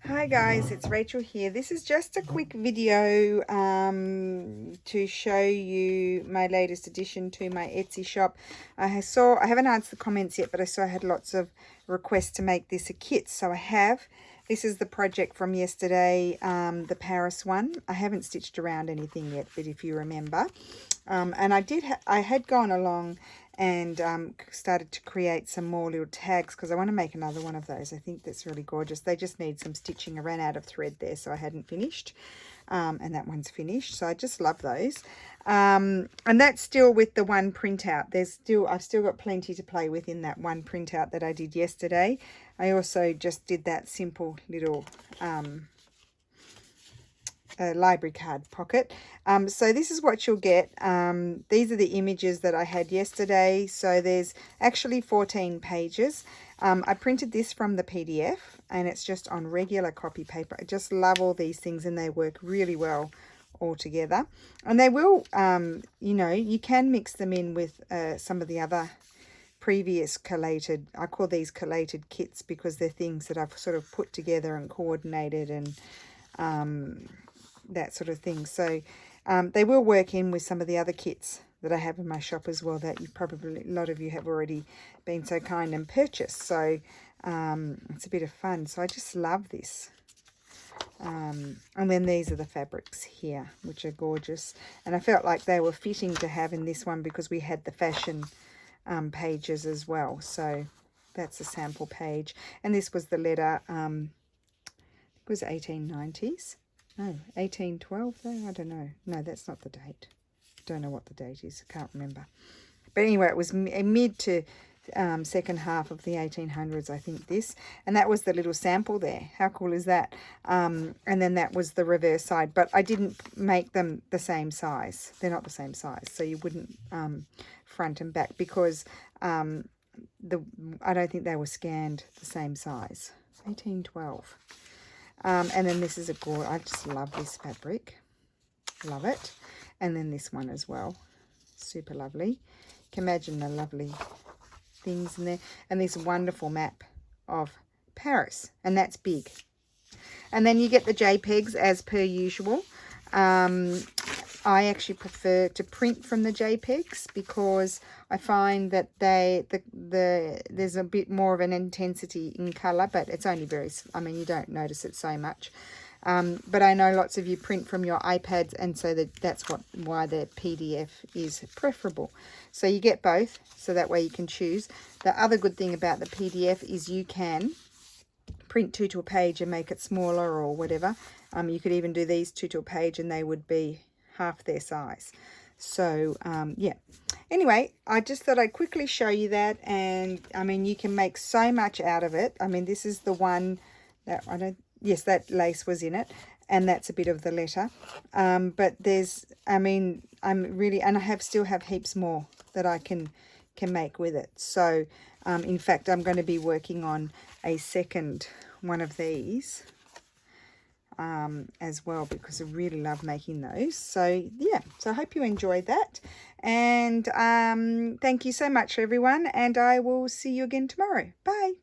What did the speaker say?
Hi guys, it's Rachel here. This is just a quick video to show you my latest addition to my Etsy shop. I haven't answered the comments yet, but I saw I had lots of requests to make this a kit, so I have. This is the project from yesterday, the Paris one. I haven't stitched around anything yet, but if you remember. And I had gone along and started to create some more little tags because I want to make another one of those. I think that's really gorgeous. They just need some stitching. I ran out of thread there, so I hadn't finished. And that one's finished, so I just love those. And that's still with the one printout. I've still got plenty to play with in that one printout that I did yesterday. I also just did that simple little library card pocket. So this is what you'll get. These are the images that I had yesterday. So there's actually 14 pages. I printed this from the PDF and it's just on regular copy paper. I just love all these things and they work really well all together. And they will, you know, you can mix them in with some of the other previous collated, I call these collated kits because they're things that I've sort of put together and coordinated and that sort of thing. So they will work in with some of the other kits that I have in my shop as well that a lot of you have already been so kind and purchased. So it's a bit of fun. So I just love this. And then these are the fabrics here, which are gorgeous. And I felt like they were fitting to have in this one because we had the fashion pages as well. So that's a sample page. And this was the letter, it was 1890s. No, 1812 though? I don't know. No, that's not the date. Don't know what the date is. I can't remember. But anyway, it was mid to second half of the 1800s, I think, this. And that was the little sample there. How cool is that? And then that was the reverse side. But I didn't make them the same size. They're not the same size. So you wouldn't front and back because I don't think they were scanned the same size. 1812. And then this is a gorgeous, I just love this fabric. Love it. And then this one as well. Super lovely. You can imagine the lovely things in there. And this wonderful map of Paris. And that's big. And then you get the Jpegs as per usual. I actually prefer to print from the Jpegs because I find that there's a bit more of an intensity in colour, but it's only I mean, you don't notice it so much. But I know lots of you print from your iPads, and so that's why the PDF is preferable. So you get both, so that way you can choose. The other good thing about the PDF is you can print 2 to a page and make it smaller or whatever. You could even do these 2 to a page and they would be half their size. So yeah, anyway, I just thought I'd quickly show you that. And I mean, you can make so much out of it. I mean, this is the one that yes, that lace was in it, and that's a bit of the letter. But there's, I mean, and I still have heaps more that I can make with it. So in fact, I'm going to be working on a second one of these as well, because I really love making those. So yeah, so I hope you enjoyed that, and thank you so much everyone, and I will see you again tomorrow. Bye.